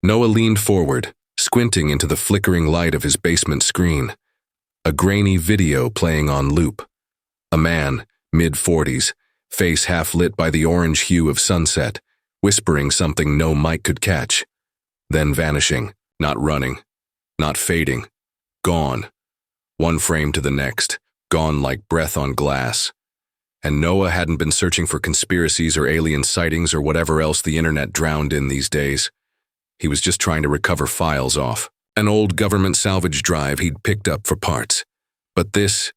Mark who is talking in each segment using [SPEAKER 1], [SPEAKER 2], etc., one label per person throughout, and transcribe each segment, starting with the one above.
[SPEAKER 1] Noah leaned forward, squinting into the flickering light of his basement screen. A grainy video playing on loop. A man, mid-40s, face half lit by the orange hue of sunset, whispering something no mic could catch. Then vanishing, not running, not fading. Gone. One frame to the next, gone like breath on glass. And Noah hadn't been searching for conspiracies or alien sightings or whatever else the internet drowned in these days. He was just trying to recover files off an old government salvage drive he'd picked up for parts. But this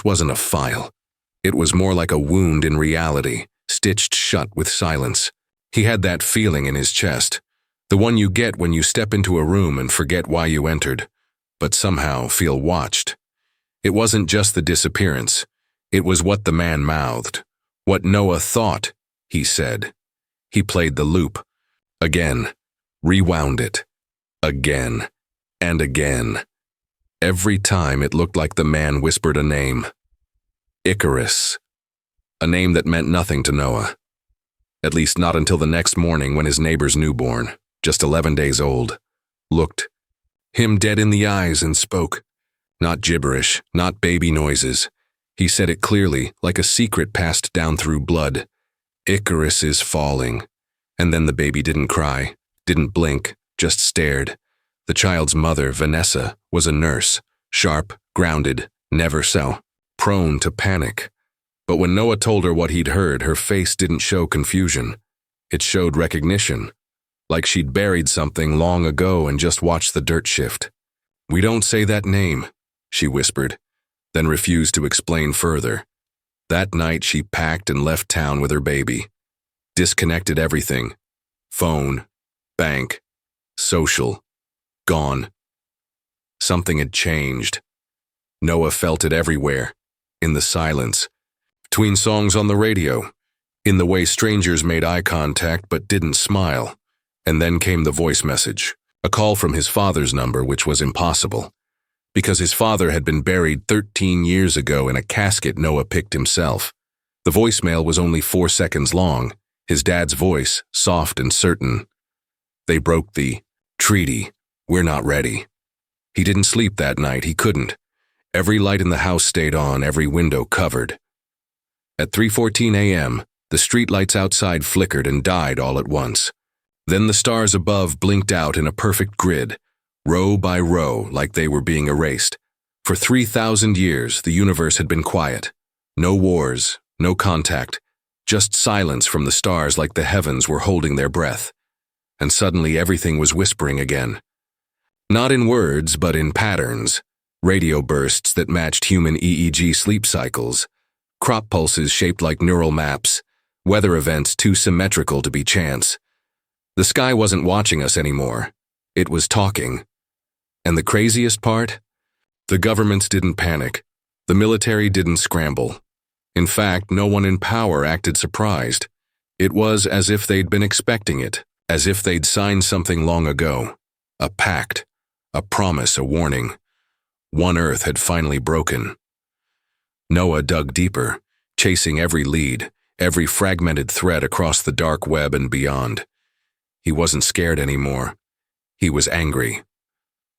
[SPEAKER 1] wasn't a file. It was more like a wound in reality, stitched shut with silence. He had that feeling in his chest, the one you get when you step into a room and forget why you entered, but somehow feel watched. It wasn't just the disappearance. It was what the man mouthed, what Noah thought he said. He played the loop. Again. Rewound it. Again. And again. Every time it looked like the man whispered a name. Icarus. A name that meant nothing to Noah. At least not until the next morning when his neighbor's newborn, just 11 days old, looked him dead in the eyes and spoke. Not gibberish, not baby noises. He said it clearly, like a secret passed down through blood. Icarus is falling. And then the baby didn't cry, didn't blink, just stared. The child's mother, Vanessa, was a nurse, sharp, grounded, never so, prone to panic. But when Noah told her what he'd heard, her face didn't show confusion. It showed recognition, like she'd buried something long ago and just watched the dirt shift. "We don't say that name," she whispered, then refused to explain further. That night she packed and left town with her baby. Disconnected everything. Phone, bank, social, gone. Something had changed. Noah felt it everywhere, in the silence, between songs on the radio, in the way strangers made eye contact but didn't smile. And then came the voice message, a call from his father's number, which was impossible, because his father had been buried 13 years ago in a casket Noah picked himself. The voicemail was only 4 seconds long, his dad's voice, soft and certain. They broke the treaty. We're not ready. He didn't sleep that night, he couldn't. Every light in the house stayed on, every window covered. At 3:14 a.m., the streetlights outside flickered and died all at once. Then the stars above blinked out in a perfect grid, row by row, like they were being erased. For 3,000 years, the universe had been quiet. No wars, no contact, just silence from the stars like the heavens were holding their breath. And suddenly everything was whispering again. Not in words, but in patterns. Radio bursts that matched human EEG sleep cycles. Crop pulses shaped like neural maps. Weather events too symmetrical to be chance. The sky wasn't watching us anymore. It was talking. And the craziest part? The governments didn't panic. The military didn't scramble. In fact, no one in power acted surprised. It was as if they'd been expecting it, as if they'd signed something long ago. A pact, a promise, a warning. One Earth had finally broken. Noah dug deeper, chasing every lead, every fragmented thread across the dark web and beyond. He wasn't scared anymore. He was angry.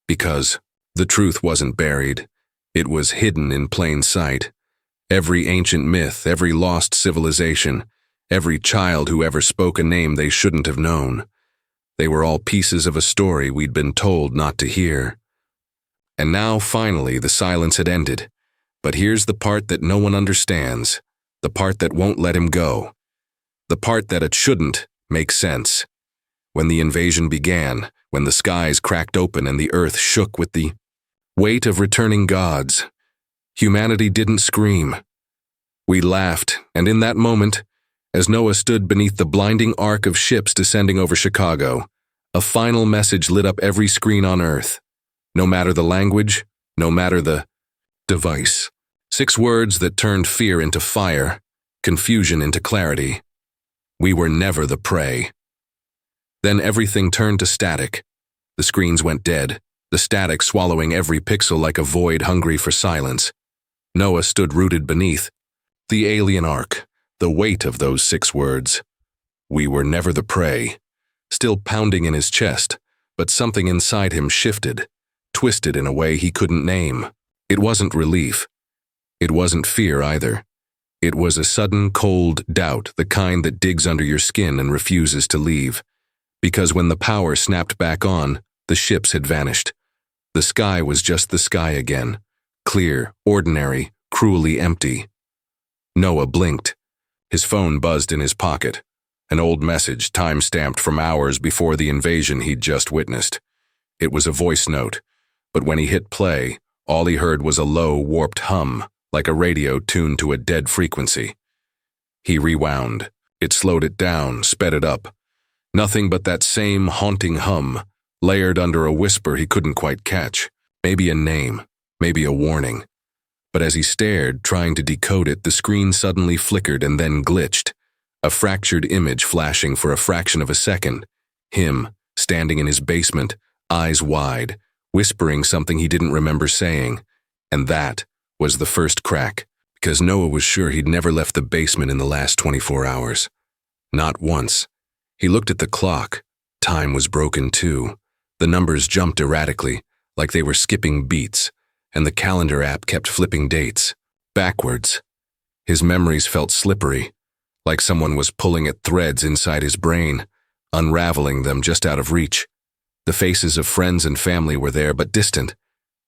[SPEAKER 1] Because the truth wasn't buried. It was hidden in plain sight. Every ancient myth, every lost civilization, every child who ever spoke a name they shouldn't have known. They were all pieces of a story we'd been told not to hear. And now, finally, the silence had ended. But here's the part that no one understands, the part that won't let him go, the part that it shouldn't make sense. When the invasion began, when the skies cracked open and the earth shook with the weight of returning gods, humanity didn't scream. We laughed, and in that moment, as Noah stood beneath the blinding arc of ships descending over Chicago, a final message lit up every screen on Earth. No matter the language, no matter the device. 6 words that turned fear into fire, confusion into clarity. We were never the prey. Then everything turned to static. The screens went dead, the static swallowing every pixel like a void hungry for silence. Noah stood rooted beneath the alien arc, the weight of those 6 words. We were never the prey. still pounding in his chest, but something inside him shifted, twisted in a way he couldn't name. It wasn't relief. It wasn't fear either. It was a sudden, cold doubt, the kind that digs under your skin and refuses to leave. Because when the power snapped back on, the ships had vanished. The sky was just the sky again, clear, ordinary, cruelly empty. Noah blinked. His phone buzzed in his pocket. An old message, time-stamped from hours before the invasion he'd just witnessed. It was a voice note, but when he hit play, all he heard was a low, warped hum, like a radio tuned to a dead frequency. He rewound. It slowed it down, sped it up. Nothing but that same haunting hum, layered under a whisper he couldn't quite catch. Maybe a name, maybe a warning. But as he stared, trying to decode it, the screen suddenly flickered and then glitched. A fractured image flashing for a fraction of a second. Him, standing in his basement, eyes wide, whispering something he didn't remember saying. And that was the first crack, because Noah was sure he'd never left the basement in the last 24 hours. Not once. He looked at the clock. Time was broken too. The numbers jumped erratically, like they were skipping beats, and the calendar app kept flipping dates, backwards. His memories felt slippery, like someone was pulling at threads inside his brain, unraveling them just out of reach. The faces of friends and family were there, but distant,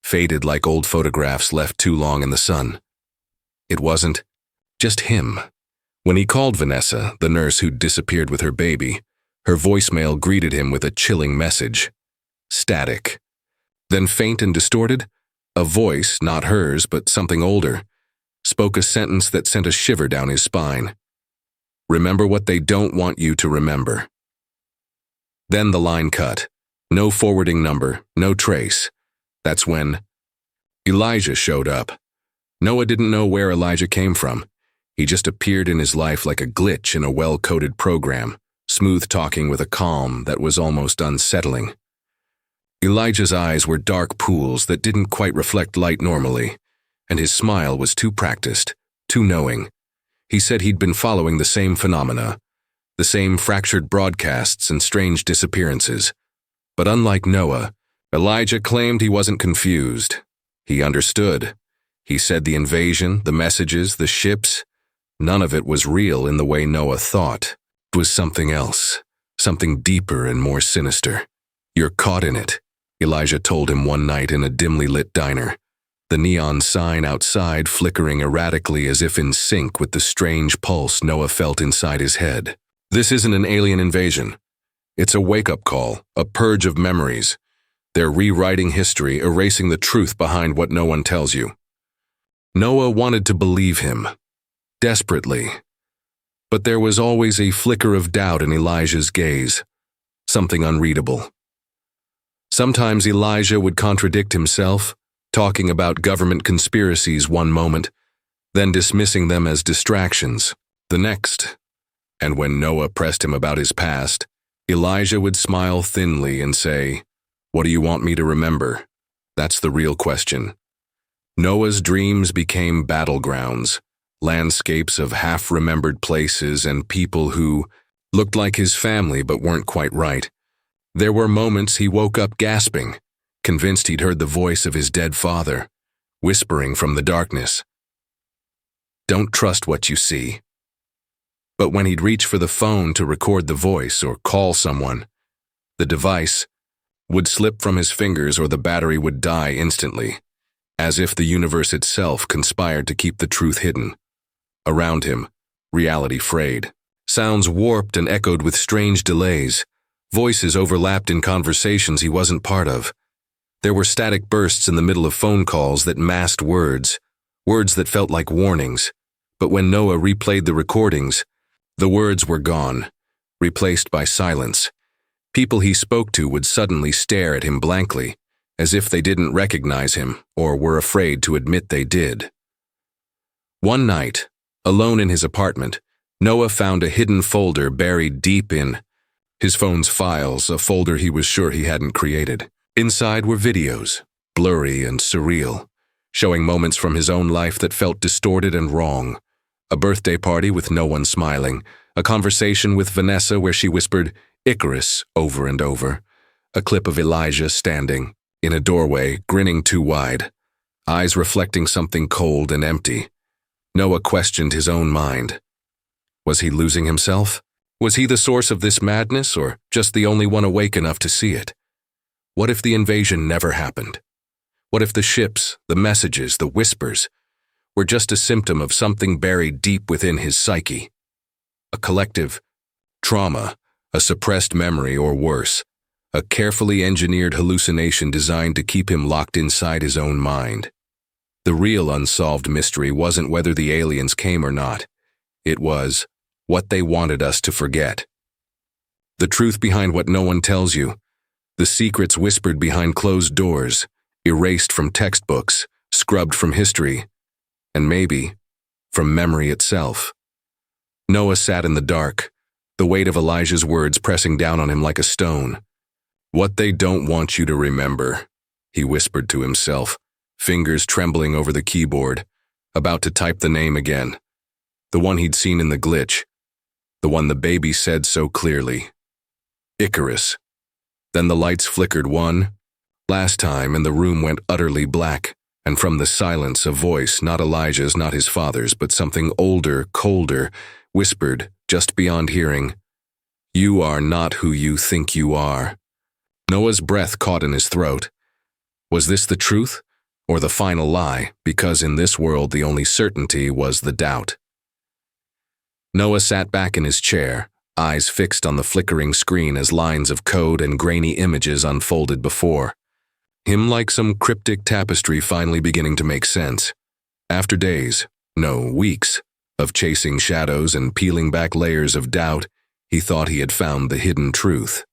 [SPEAKER 1] faded like old photographs left too long in the sun. It wasn't just him. When he called Vanessa, the nurse who'd disappeared with her baby, her voicemail greeted him with a chilling message. Static. Then faint and distorted, a voice, not hers, but something older, spoke a sentence that sent a shiver down his spine. Remember what they don't want you to remember. Then the line cut. No forwarding number, no trace. That's when Elijah showed up. Noah didn't know where Elijah came from. He just appeared in his life like a glitch in a well-coded program, smooth-talking with a calm that was almost unsettling. Elijah's eyes were dark pools that didn't quite reflect light normally, and his smile was too practiced, too knowing. He said he'd been following the same phenomena, the same fractured broadcasts and strange disappearances. But unlike Noah, Elijah claimed he wasn't confused. He understood. He said the invasion, the messages, the ships, none of it was real in the way Noah thought. It was something else, something deeper and more sinister. You're caught in it, Elijah told him one night in a dimly lit diner, the neon sign outside flickering erratically as if in sync with the strange pulse Noah felt inside his head. This isn't an alien invasion. It's a wake-up call, a purge of memories. They're rewriting history, erasing the truth behind what no one tells you. Noah wanted to believe him, desperately. But there was always a flicker of doubt in Elijah's gaze, something unreadable. Sometimes Elijah would contradict himself, talking about government conspiracies one moment, then dismissing them as distractions the next. And when Noah pressed him about his past, Elijah would smile thinly and say, "What do you want me to remember? That's the real question." Noah's dreams became battlegrounds, landscapes of half-remembered places and people who looked like his family but weren't quite right. There were moments he woke up gasping, convinced he'd heard the voice of his dead father, whispering from the darkness. Don't trust what you see. But when he'd reach for the phone to record the voice or call someone, the device would slip from his fingers or the battery would die instantly, as if the universe itself conspired to keep the truth hidden. Around him, reality frayed. Sounds warped and echoed with strange delays. Voices overlapped in conversations he wasn't part of. There were static bursts in the middle of phone calls that masked words that felt like warnings. But when Noah replayed the recordings, the words were gone, replaced by silence. People he spoke to would suddenly stare at him blankly, as if they didn't recognize him or were afraid to admit they did. One night, alone in his apartment, Noah found a hidden folder buried deep in his phone's files, a folder he was sure he hadn't created. Inside were videos, blurry and surreal, showing moments from his own life that felt distorted and wrong. A birthday party with no one smiling, a conversation with Vanessa where she whispered, Icarus over and over. A clip of Elijah standing in a doorway, grinning too wide, eyes reflecting something cold and empty. Noah questioned his own mind. Was he losing himself? Was he the source of this madness, or just the only one awake enough to see it? What if the invasion never happened? What if the ships, the messages, the whispers, were just a symptom of something buried deep within his psyche? A collective trauma, a suppressed memory, or worse, a carefully engineered hallucination designed to keep him locked inside his own mind. The real unsolved mystery wasn't whether the aliens came or not. It was what they wanted us to forget. The truth behind what no one tells you, the secrets whispered behind closed doors, erased from textbooks, scrubbed from history, and maybe from memory itself. Noah sat in the dark, the weight of Elijah's words pressing down on him like a stone. What they don't want you to remember, he whispered to himself, fingers trembling over the keyboard, about to type the name again. The one he'd seen in the glitch. The one the baby said so clearly. Icarus. Then the lights flickered one last time and the room went utterly black, and from the silence a voice, not Elijah's, not his father's, but something older, colder, whispered, just beyond hearing, "You are not who you think you are." Noah's breath caught in his throat. Was this the truth, or the final lie, because in this world the only certainty was the doubt? Noah sat back in his chair, eyes fixed on the flickering screen as lines of code and grainy images unfolded before him like some cryptic tapestry finally beginning to make sense. After days, no, weeks, of chasing shadows and peeling back layers of doubt, he thought he had found the hidden truth.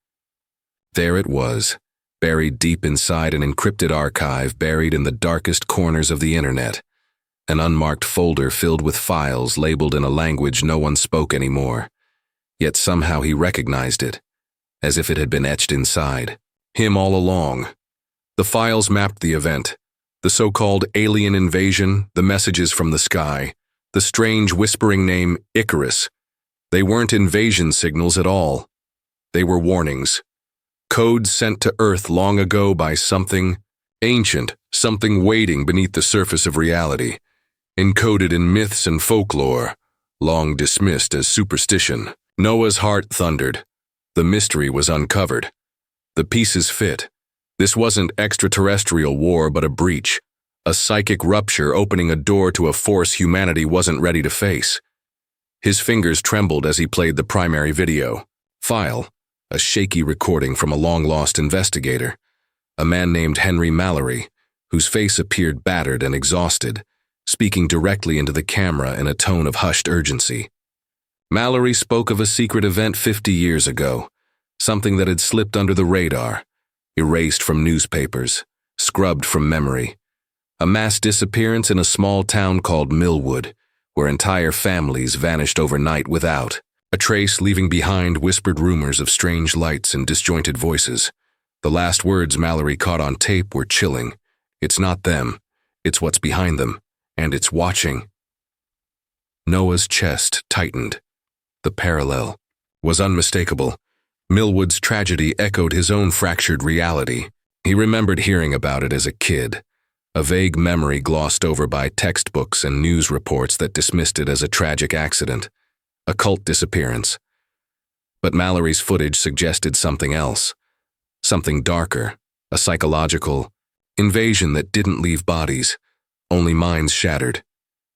[SPEAKER 1] There it was, buried deep inside an encrypted archive, buried in the darkest corners of the internet. An unmarked folder filled with files labeled in a language no one spoke anymore. Yet somehow he recognized it, as if it had been etched inside him all along. The files mapped the event, the so-called alien invasion, the messages from the sky, the strange whispering name Icarus. They weren't invasion signals at all. They were warnings. Codes sent to Earth long ago by something ancient, something waiting beneath the surface of reality, encoded in myths and folklore, long dismissed as superstition. Noah's heart thundered. The mystery was uncovered. The pieces fit. This wasn't extraterrestrial war, but a breach, a psychic rupture opening a door to a force humanity wasn't ready to face. His fingers trembled as he played the primary video file, a shaky recording from a long-lost investigator, a man named Henry Mallory, whose face appeared battered and exhausted, speaking directly into the camera in a tone of hushed urgency. Mallory spoke of a secret event 50 years ago, something that had slipped under the radar, erased from newspapers, scrubbed from memory. A mass disappearance in a small town called Millwood, where entire families vanished overnight without a trace, leaving behind whispered rumors of strange lights and disjointed voices. The last words Mallory caught on tape were chilling. It's not them, it's what's behind them, and it's watching. Noah's chest tightened. The parallel was unmistakable. Millwood's tragedy echoed his own fractured reality. He remembered hearing about it as a kid, a vague memory glossed over by textbooks and news reports that dismissed it as a tragic accident, a cult disappearance. But Mallory's footage suggested something else, something darker, a psychological invasion that didn't leave bodies, only minds shattered.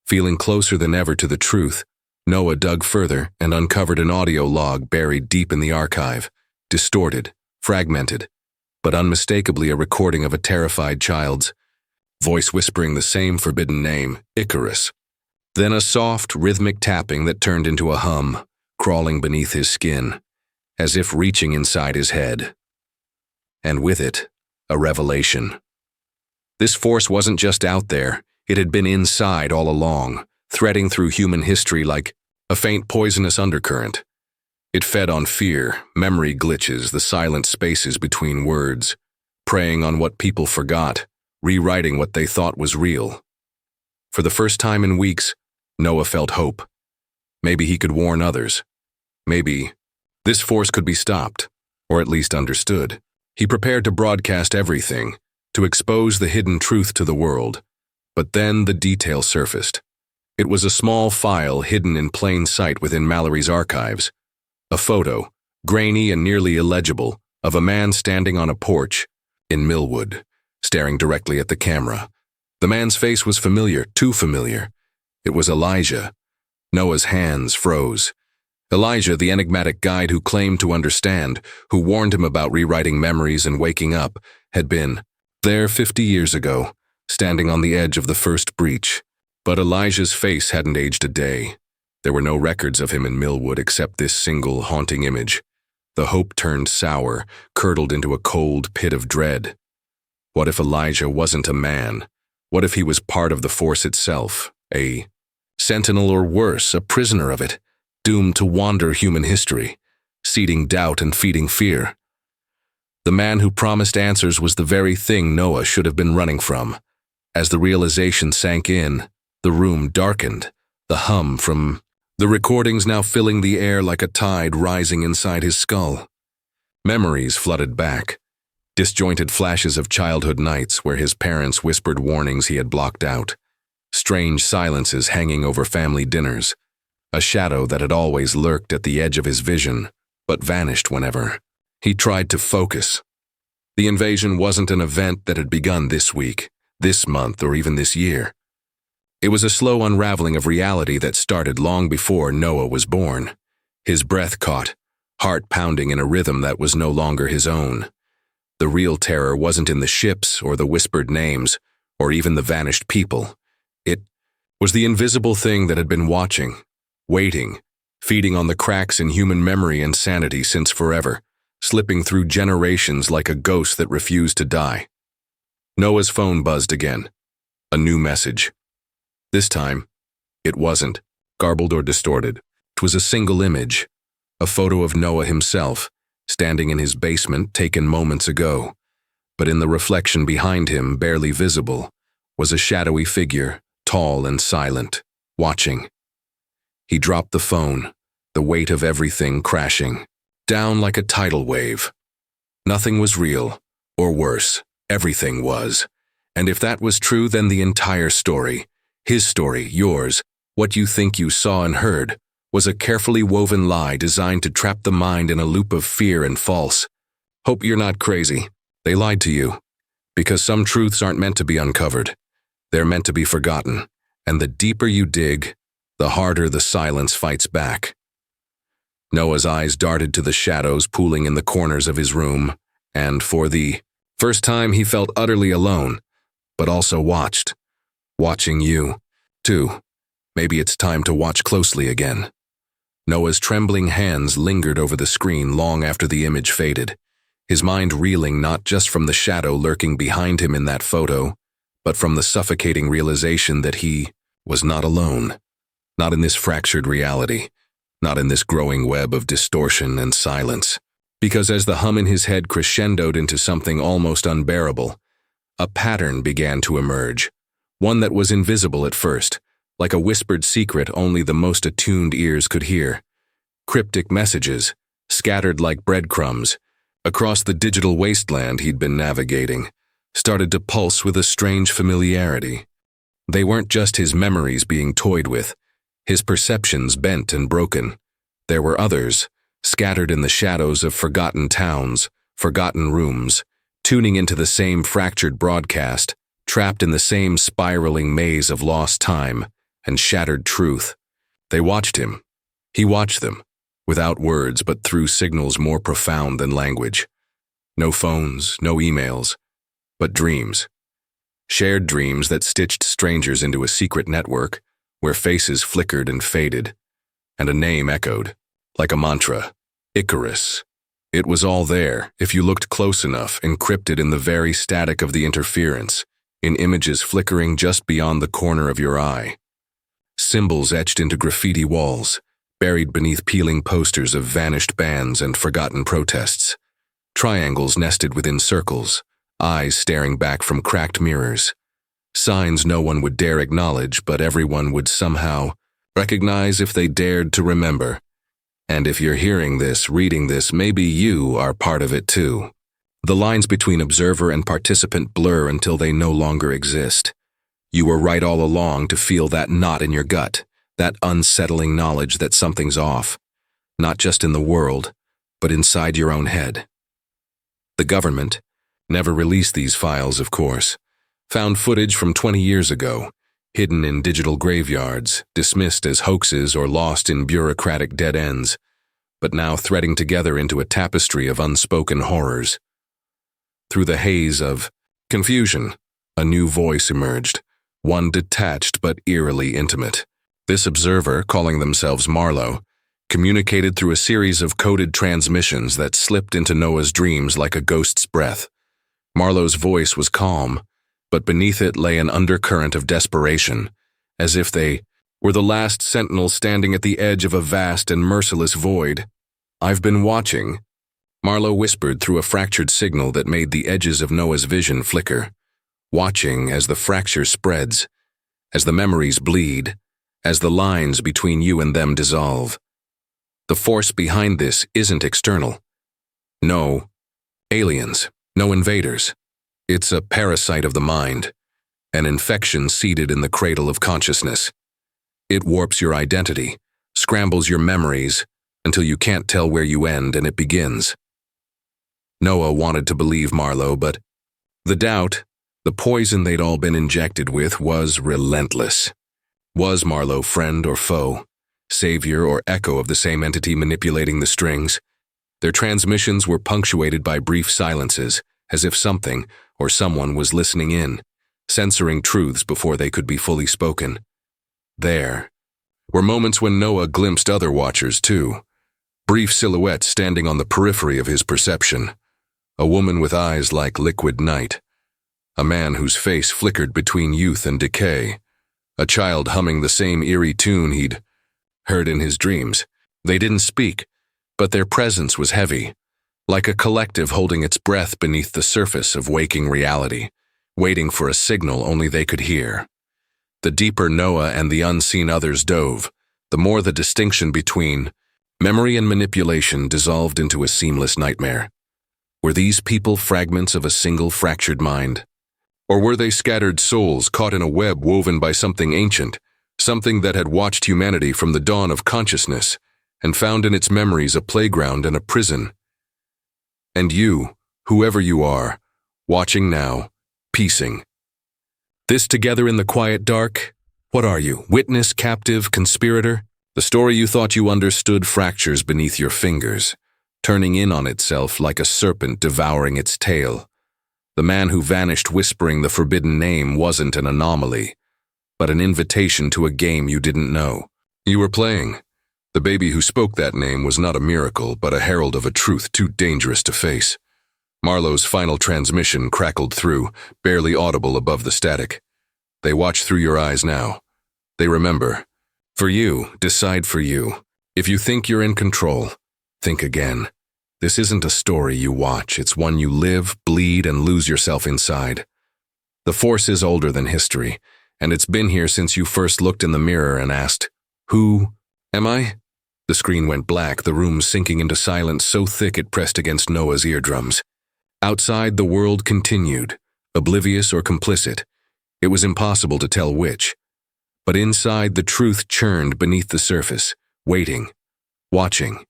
[SPEAKER 1] Feeling closer than ever to the truth, Noah dug further and uncovered an audio log buried deep in the archive, distorted, fragmented, but unmistakably a recording of a terrified child's voice whispering the same forbidden name, Icarus. Then a soft, rhythmic tapping that turned into a hum, crawling beneath his skin, as if reaching inside his head. And with it, a revelation. This force wasn't just out there, it had been inside all along, threading through human history like a faint poisonous undercurrent. It fed on fear, memory glitches, the silent spaces between words, preying on what people forgot, rewriting what they thought was real. For the first time in weeks, Noah felt hope. Maybe he could warn others. Maybe This force could be stopped, or at least understood. He prepared to broadcast everything, to expose the hidden truth to the world. But then the detail surfaced. It was a small file hidden in plain sight within Mallory's archives. A photo, grainy and nearly illegible, of a man standing on a porch in Millwood, staring directly at the camera. The man's face was familiar, too familiar. It was Elijah. Noah's hands froze. Elijah, the enigmatic guide who claimed to understand, who warned him about rewriting memories and waking up, had been there 50 years ago, standing on the edge of the first breach. But Elijah's face hadn't aged a day. There were no records of him in Millwood except this single haunting image. The hope turned sour, curdled into a cold pit of dread. What if Elijah wasn't a man? What if he was part of the force itself, a sentinel or worse, a prisoner of it, doomed to wander human history, seeding doubt and feeding fear? The man who promised answers was the very thing Noah should have been running from. As the realization sank in, the room darkened, the hum from the recordings now filling the air like a tide rising inside his skull. Memories flooded back, disjointed flashes of childhood nights where his parents whispered warnings he had blocked out, strange silences hanging over family dinners, a shadow that had always lurked at the edge of his vision, but vanished whenever he tried to focus. The invasion wasn't an event that had begun this week, this month, or even this year. It was a slow unraveling of reality that started long before Noah was born. His breath caught, heart pounding in a rhythm that was no longer his own. The real terror wasn't in the ships or the whispered names, or even the vanished people. It was the invisible thing that had been watching, waiting, feeding on the cracks in human memory and sanity since forever, slipping through generations like a ghost that refused to die. Noah's phone buzzed again. A new message. This time, it wasn't garbled or distorted. It was a single image, a photo of Noah himself, standing in his basement taken moments ago. But in the reflection behind him, barely visible, was a shadowy figure, tall and silent, watching. He dropped the phone, the weight of everything crashing, down like a tidal wave. Nothing was real, or worse, everything was. And if that was true, then the entire story, his story, yours, what you think you saw and heard, was a carefully woven lie designed to trap the mind in a loop of fear and false. Hope you're not crazy. They lied to you. Because some truths aren't meant to be uncovered. They're meant to be forgotten. And the deeper you dig, the harder the silence fights back. Noah's eyes darted to the shadows pooling in the corners of his room, and for the first time he felt utterly alone, but also watched. Watching you, too. Maybe it's time to watch closely again. Noah's trembling hands lingered over the screen long after the image faded, his mind reeling not just from the shadow lurking behind him in that photo, but from the suffocating realization that he was not alone, not in this fractured reality, not in this growing web of distortion and silence. Because as the hum in his head crescendoed into something almost unbearable, a pattern began to emerge. One that was invisible at first, like a whispered secret only the most attuned ears could hear. Cryptic messages, scattered like breadcrumbs, across the digital wasteland he'd been navigating, started to pulse with a strange familiarity. They weren't just his memories being toyed with, his perceptions bent and broken. There were others, scattered in the shadows of forgotten towns, forgotten rooms, tuning into the same fractured broadcast, trapped in the same spiraling maze of lost time and shattered truth. They watched him. He watched them, without words but through signals more profound than language. No phones, no emails, but dreams. Shared dreams that stitched strangers into a secret network where faces flickered and faded, and a name echoed, like a mantra, Icarus. It was all there, if you looked close enough, encrypted in the very static of the interference, in images flickering just beyond the corner of your eye. Symbols etched into graffiti walls, buried beneath peeling posters of vanished bands and forgotten protests. Triangles nested within circles, eyes staring back from cracked mirrors. Signs no one would dare acknowledge, but everyone would somehow recognize if they dared to remember. And if you're hearing this, reading this, maybe you are part of it too. The lines between observer and participant blur until they no longer exist. You were right all along to feel that knot in your gut, that unsettling knowledge that something's off, not just in the world, but inside your own head. The government never released these files, of course. Found footage from 20 years ago, hidden in digital graveyards, dismissed as hoaxes or lost in bureaucratic dead ends, but now threading together into a tapestry of unspoken horrors. Through the haze of confusion, a new voice emerged, one detached but eerily intimate. This observer, calling themselves Marlowe, communicated through a series of coded transmissions that slipped into Noah's dreams like a ghost's breath. Marlowe's voice was calm, but beneath it lay an undercurrent of desperation, as if they were the last sentinel standing at the edge of a vast and merciless void. "I've been watching," Marlowe whispered through a fractured signal that made the edges of Noah's vision flicker. "Watching as the fracture spreads, as the memories bleed, as the lines between you and them dissolve. The force behind this isn't external. No aliens, no invaders. It's a parasite of the mind, an infection seated in the cradle of consciousness. It warps your identity, scrambles your memories, until you can't tell where you end and it begins." Noah wanted to believe Marlowe, but the doubt, the poison they'd all been injected with, was relentless. Was Marlowe friend or foe, savior or echo of the same entity manipulating the strings? Their transmissions were punctuated by brief silences, as if something or someone was listening in, censoring truths before they could be fully spoken. There were moments when Noah glimpsed other watchers too, brief silhouettes standing on the periphery of his perception. A woman with eyes like liquid night, a man whose face flickered between youth and decay, a child humming the same eerie tune he'd heard in his dreams. They didn't speak, but their presence was heavy, like a collective holding its breath beneath the surface of waking reality, waiting for a signal only they could hear. The deeper Noah and the unseen others dove, the more the distinction between memory and manipulation dissolved into a seamless nightmare. Were these people fragments of a single fractured mind? Or were they scattered souls caught in a web woven by something ancient, something that had watched humanity from the dawn of consciousness and found in its memories a playground and a prison? And you, whoever you are, watching now, piecing this together in the quiet dark, what are you, witness, captive, conspirator? The story you thought you understood fractures beneath your fingers, turning in on itself like a serpent devouring its tail. The man who vanished whispering the forbidden name wasn't an anomaly, but an invitation to a game you didn't know you were playing. The baby who spoke that name was not a miracle, but a herald of a truth too dangerous to face. Marlowe's final transmission crackled through, barely audible above the static. They watch through your eyes now. They remember. For you, decide for you. If you think you're in control, think again. This isn't a story you watch, it's one you live, bleed, and lose yourself inside. The force is older than history, and it's been here since you first looked in the mirror and asked, "Who am I?" The screen went black, the room sinking into silence so thick it pressed against Noah's eardrums. Outside, the world continued, oblivious or complicit. It was impossible to tell which. But inside, the truth churned beneath the surface, waiting, watching.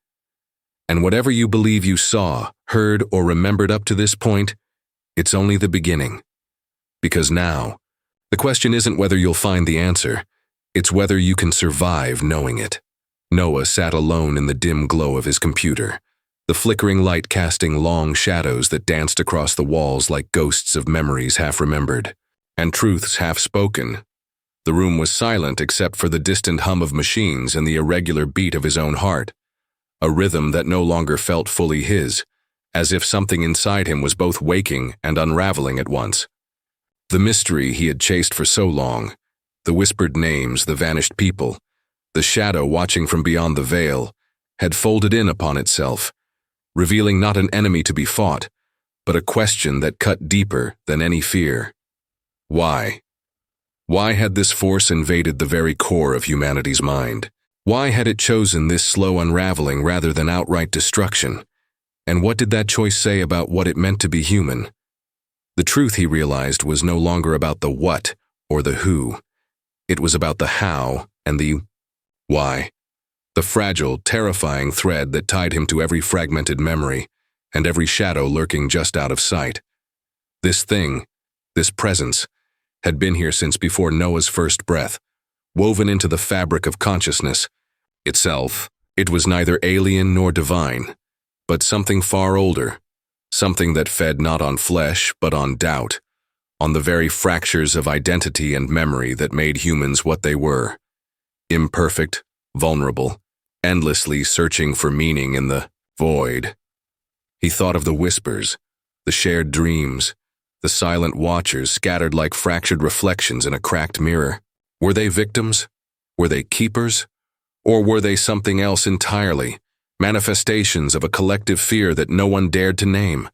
[SPEAKER 1] And whatever you believe you saw, heard, or remembered up to this point, it's only the beginning. Because now, the question isn't whether you'll find the answer, it's whether you can survive knowing it. Noah sat alone in the dim glow of his computer, the flickering light casting long shadows that danced across the walls like ghosts of memories half-remembered, and truths half-spoken. The room was silent except for the distant hum of machines and the irregular beat of his own heart, a rhythm that no longer felt fully his, as if something inside him was both waking and unraveling at once. The mystery he had chased for so long, the whispered names, the vanished people, the shadow watching from beyond the veil, had folded in upon itself, revealing not an enemy to be fought, but a question that cut deeper than any fear. Why? Why had this force invaded the very core of humanity's mind? Why had it chosen this slow unraveling rather than outright destruction? And what did that choice say about what it meant to be human? The truth, he realized, was no longer about the what or the who. It was about the how and the why. The fragile, terrifying thread that tied him to every fragmented memory and every shadow lurking just out of sight. This thing, this presence, had been here since before Noah's first breath, woven into the fabric of consciousness itself. It was neither alien nor divine, but something far older, something that fed not on flesh but on doubt, on the very fractures of identity and memory that made humans what they were, imperfect, vulnerable, endlessly searching for meaning in the void. He thought of the whispers, the shared dreams, the silent watchers scattered like fractured reflections in a cracked mirror. Were they victims? Were they keepers? Or were they something else entirely, manifestations of a collective fear that no one dared to name?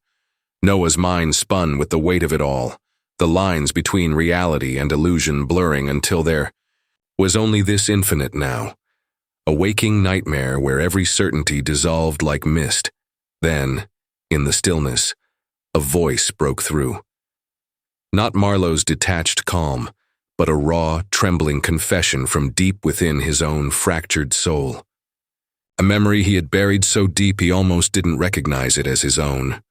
[SPEAKER 1] Noah's mind spun with the weight of it all, the lines between reality and illusion blurring until there was only this infinite now, a waking nightmare where every certainty dissolved like mist. Then, in the stillness, a voice broke through. Not Marlowe's detached calm, but a raw, trembling confession from deep within his own fractured soul. A memory he had buried so deep he almost didn't recognize it as his own.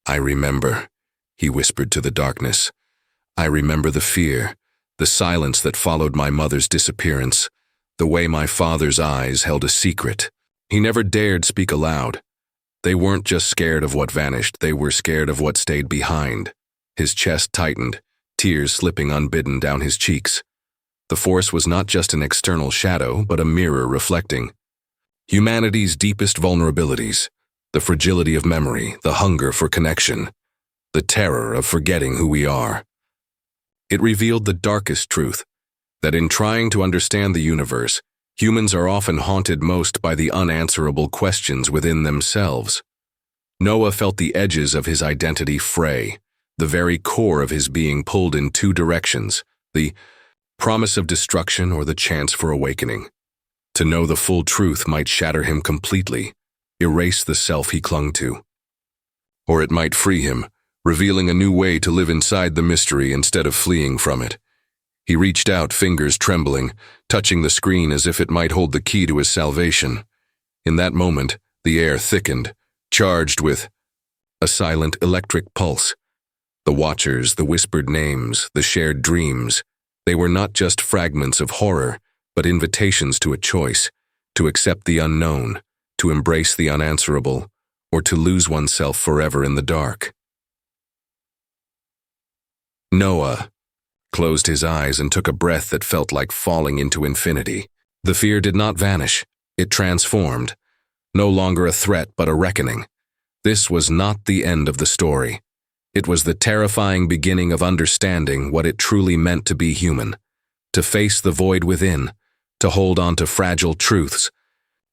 [SPEAKER 1] "I remember," he whispered to the darkness. "I remember the fear, the silence that followed my mother's disappearance, the way my father's eyes held a secret. He never dared speak aloud. They weren't just scared of what vanished, they were scared of what stayed behind." His chest tightened, tears slipping unbidden down his cheeks. The force was not just an external shadow, but a mirror reflecting humanity's deepest vulnerabilities, the fragility of memory, the hunger for connection, the terror of forgetting who we are. It revealed the darkest truth, that in trying to understand the universe, humans are often haunted most by the unanswerable questions within themselves. Noah felt the edges of his identity fray, the very core of his being pulled in two directions, the promise of destruction or the chance for awakening. To know the full truth might shatter him completely, erase the self he clung to. Or it might free him, revealing a new way to live inside the mystery instead of fleeing from it. He reached out, fingers trembling, touching the screen as if it might hold the key to his salvation. In that moment, the air thickened, charged with a silent electric pulse. The watchers, the whispered names, the shared dreams, they were not just fragments of horror, but invitations to a choice, to accept the unknown, to embrace the unanswerable, or to lose oneself forever in the dark. Noah closed his eyes and took a breath that felt like falling into infinity. The fear did not vanish, it transformed. No longer a threat, but a reckoning. This was not the end of the story. It was the terrifying beginning of understanding what it truly meant to be human, to face the void within, to hold on to fragile truths,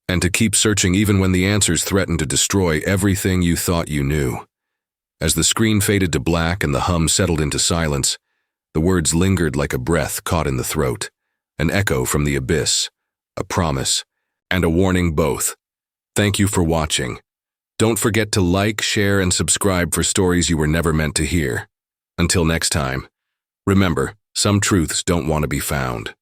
[SPEAKER 1] and to keep searching even when the answers threatened to destroy everything you thought you knew. As the screen faded to black and the hum settled into silence, the words lingered like a breath caught in the throat, an echo from the abyss, a promise, and a warning both. Thank you for watching. Don't forget to like, share, and subscribe for stories you were never meant to hear. Until next time, remember, some truths don't want to be found.